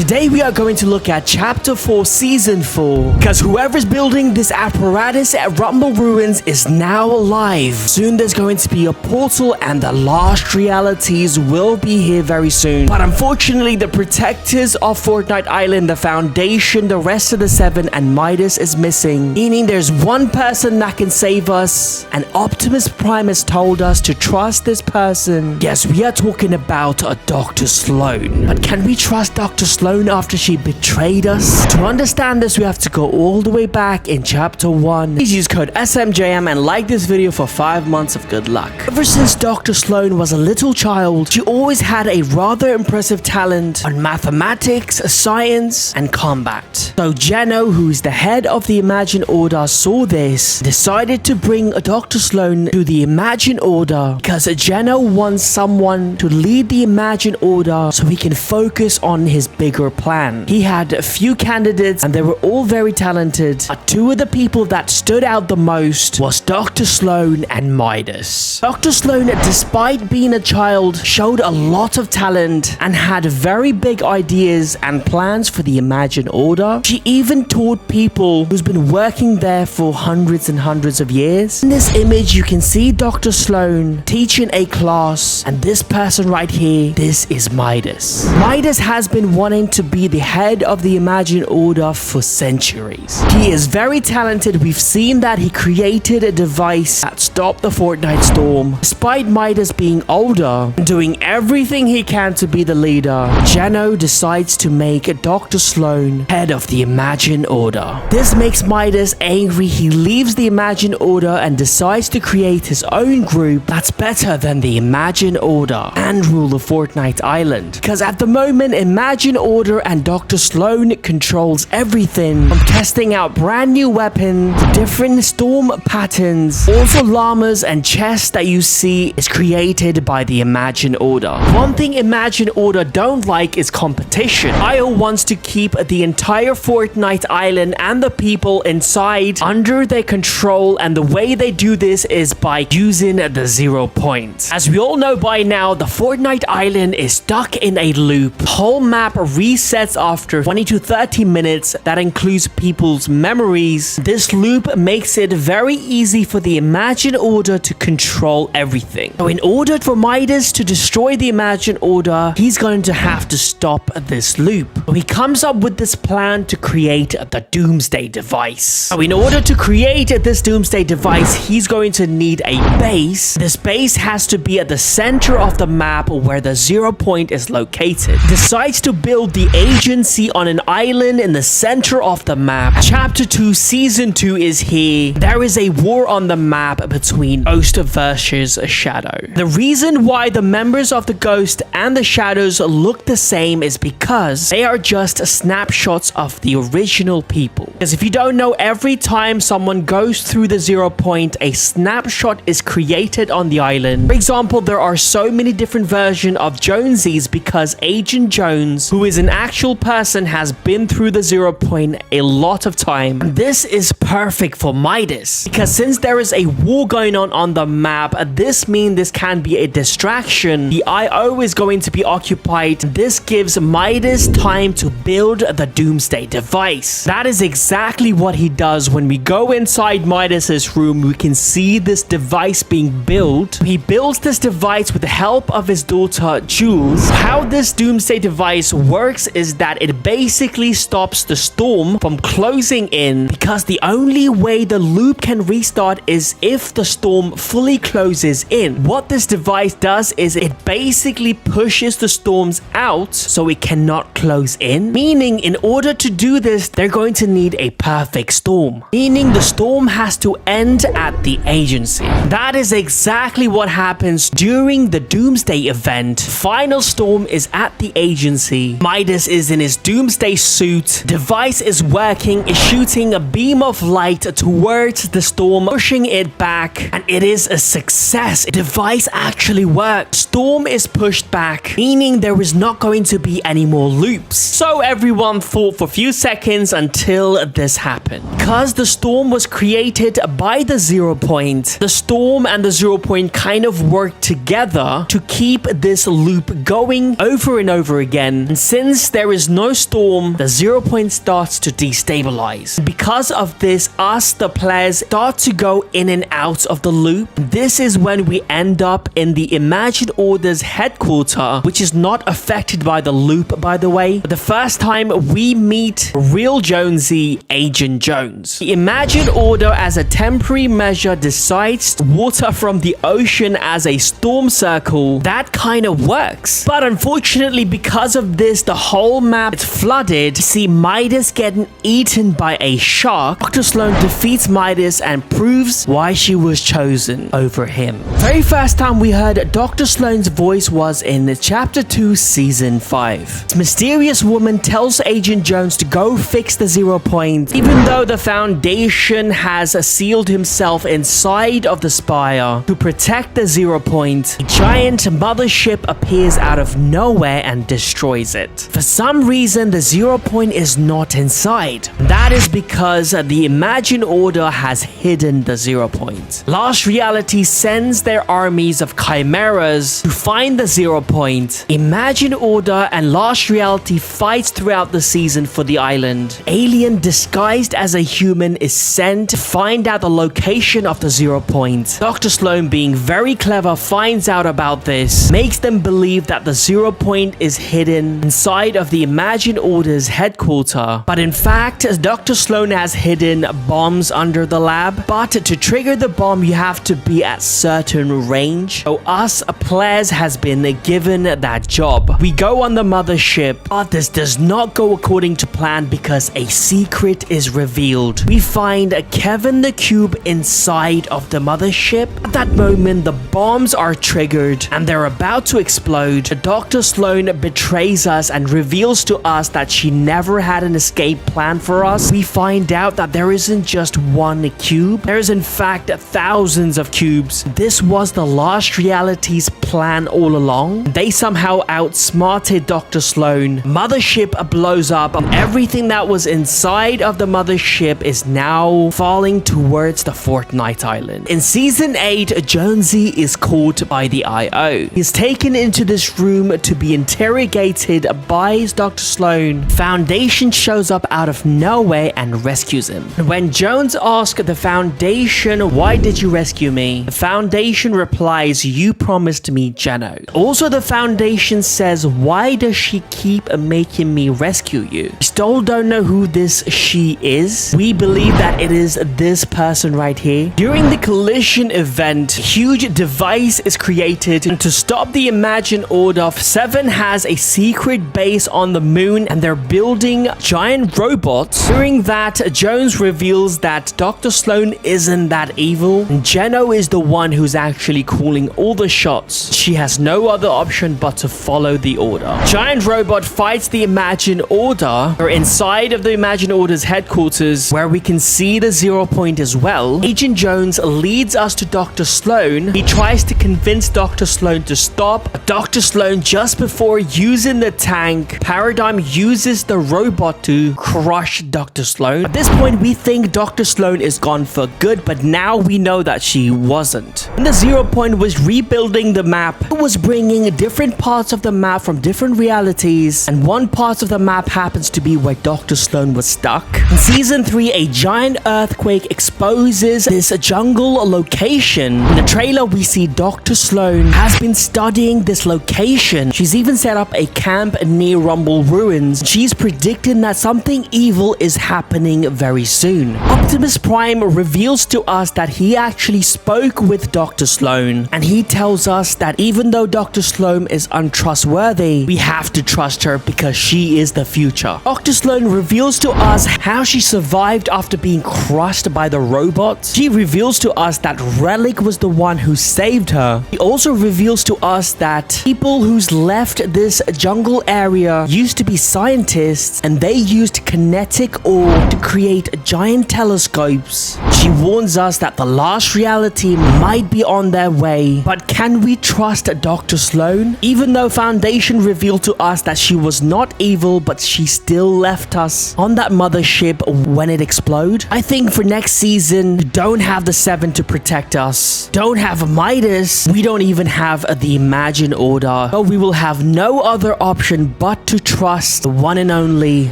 Today we are going to look at Chapter 4 Season 4, because whoever's building this apparatus at Rumble Ruins is now alive. Soon there's going to be a portal and the last realities will be here very soon. But unfortunately the protectors of Fortnite Island, the Foundation, the rest of the 7 and Midas is missing. Meaning there's one person that can save us, and Optimus Prime has told us to trust this person. Yes, we are talking about a Dr. Slone. But can we trust Dr. Slone after she betrayed us? To understand this, we have to go all the way back in Chapter 1. Please use code SMJM and like this video for 5 months of good luck. Ever since Dr. Slone was a little child, she always had a rather impressive talent on mathematics, science, and combat. So Geno, who is the head of the Imagine Order, saw this, decided to bring Dr. Slone to the Imagine Order because Geno wants someone to lead the Imagine Order so he can focus on his bigger plan. He had a few candidates and they were all very talented, but two of the people that stood out the most was Dr. Slone and Midas. Dr. Slone, despite being a child, showed a lot of talent and had very big ideas and plans for the Imagine Order. She even taught people who's been working there for hundreds and hundreds of years. In this image, you can see Dr. Slone teaching a class, and this person right here, this is Midas. Midas has been wanting to be the head of the Imagine Order for centuries. He is very talented. We've seen that he created a device that stopped the Fortnite storm. Despite Midas being older and doing everything he can to be the leader, Geno decides to make Dr. Slone head of the Imagine Order. This makes Midas angry. He leaves the Imagine Order and decides to create his own group that's better than the Imagine Order and rule the Fortnite Island. Because at the moment, Imagine Order and Dr. Slone controls everything from testing out brand new weapons, different storm patterns, also llamas and chests that you see is created by the Imagine Order. One thing Imagine Order don't like is competition. IO wants to keep the entire Fortnite Island and the people inside under their control, and the way they do this is by using the 0 point. As we all know by now, the Fortnite Island is stuck in a loop. The whole map resets after 20 to 30 minutes. That includes people's memories. This loop makes it very easy for the Imagine Order to control everything. So in order for Midas to destroy the Imagine Order, he's going to have to stop this loop. So he comes up with this plan to create the doomsday device. So in order to create this doomsday device, he's going to need a base. This base has to be at the center of the map where the 0 point is located. Decides to build the agency on an island in the center of the map. Chapter 2 Season 2 is here. There is a war on the map between Ghost versus Shadow. The reason why the members of the Ghost and the Shadows look the same is because they are just snapshots of the original people. Because if you don't know, every time someone goes through the 0 point, a snapshot is created on the island. For example, there are so many different versions of Jonesies because Agent Jones, who is an actual person, has been through the 0 point a lot of time. And this is perfect for Midas because since there is a war going on the map, this means this can be a distraction. The IO is going to be occupied. This gives Midas time to build the doomsday device. That is exactly what he does. When we go inside Midas's room, we can see this device being built. He builds this device with the help of his daughter Jules. How this doomsday device works is that it basically stops the storm from closing in, because the only way the loop can restart is if the storm fully closes in. What this device does is it basically pushes the storms out so it cannot close in, meaning in order to do this, they're going to need a perfect storm, meaning the storm has to end at the agency. That is exactly what happens during the doomsday event. Final storm is at the agency. Midas is in his doomsday suit. Device is working, is shooting a beam of light towards the storm, pushing it back, and it is a success. Device actually worked. Storm is pushed pushed back, meaning there is not going to be any more loops. So everyone thought for a few seconds until this happened. Because the storm was created by the 0 point, the storm and the 0 point kind of worked together to keep this loop going over and over again. And since there is no storm, the 0 point starts to destabilize. Because of this, us, the players, start to go in and out of the loop. This is when we end up in the Imagined Order's headquarters, which is not affected by the loop, by the way. The first time we meet real Jonesy, Agent Jones. The Imagined Order, as a temporary measure, decides water from the ocean as a storm circle. That kind of works. But unfortunately, because of this, the whole map is flooded. You see Midas getting eaten by a shark. Dr. Slone defeats Midas and proves why she was chosen over him. Very first time we heard Dr. Slone's voice was in Chapter 2, Season 5. This mysterious woman tells Agent Jones to go fix the 0 point, even though the Foundation has sealed himself inside of the spire to protect the 0 point. A giant mothership appears out of nowhere and destroys it. For some reason, the 0 point is not inside. That is because the Imagined Order has hidden the 0 point. Lost Reality sends their armies of chimeras to find the 0 point. Imagined Order and Lost Reality fights throughout the season for the island. Alien disguised as a human is sent to find out the location of the 0 point. Dr. Slone, being very clever, finds out about this, makes them believe that the 0 point is hidden inside of the Imagined Order's headquarters. But in fact, Dr. Slone has hidden bombs under the lab. But to trigger the bomb, you have to be at certain range. So us players has been given that job. We go on the mothership, but this does not go according to plan because a secret is revealed. We find Kevin the Cube inside of the mothership. At that moment, the bombs are triggered and they're about to explode. Dr. Slone betrays us and reveals to us that she never had an escape plan for us. We find out that there isn't just one cube. There is in fact thousands of cubes. This was the Lost Reality's plan all along. They somehow outsmarted Dr. Slone. Mothership blows up and everything that was inside of the mothership is now falling towards the Fortnite island. In Season 8, Jonesy is caught by the IO. He's taken into this room to be interrogated by Dr. Slone. Foundation shows up out of nowhere and rescues him. When Jones asks the Foundation, "Why did you rescue me?" the Foundation replies, "You promised me Geno." Also, the Foundation says, "Why does she keep making me rescue you?" We still don't know who this she is. We believe that it is this person right here. During the collision event, a huge device is created to stop the Imagined Order. Seven has a secret base on the moon and they're building giant robots. During that, Jones reveals that Dr. Slone isn't that evil. Geno is the one who's actually calling all the shots. She has no other option but to follow the order. Giant robot fights the Imagined Order. We're inside of the Imagined Order's headquarters where we can see the 0 point as well. Agent Jones leads us to Dr. Slone. He tries to convince Dr. Slone to stop. Dr. Slone, just before using the tank, Paradigm uses the robot to crush Dr. Slone. At this point, we think Dr. Slone is gone for good, but now we know that she wasn't. When the 0 point was rebuilding the map, it was bringing different parts of the map from different realities, and one part of the map happens to be where Dr. Slone was stuck. In Season 3, a giant earthquake exposes this jungle location. In the trailer, we see Dr. Slone has been studying this location. She's even set up a camp near Rumble Ruins. She's predicting that something evil is happening very soon. Optimus Prime reveals to us that he actually spoke with Dr. Slone, and he tells us that even though Dr. Slone is untrustworthy, we have to trust her because she is the future. Dr. Slone reveals to us how she survived after being crushed by the robots. She reveals to us that Relic was the one who saved her. He also reveals to us that people who's left this jungle area used to be scientists and they used kinetic ore to create giant telescopes. She warns us that the Lost Reality might be on their way, but can we trust Dr. Slone? Slone. Even though Foundation revealed to us that she was not evil, but she still left us on that mothership when it exploded. I think for next season, we don't have the Seven to protect us. Don't have Midas. We don't even have the Imagine Order. But we will have no other option but to trust the one and only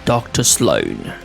Dr. Slone.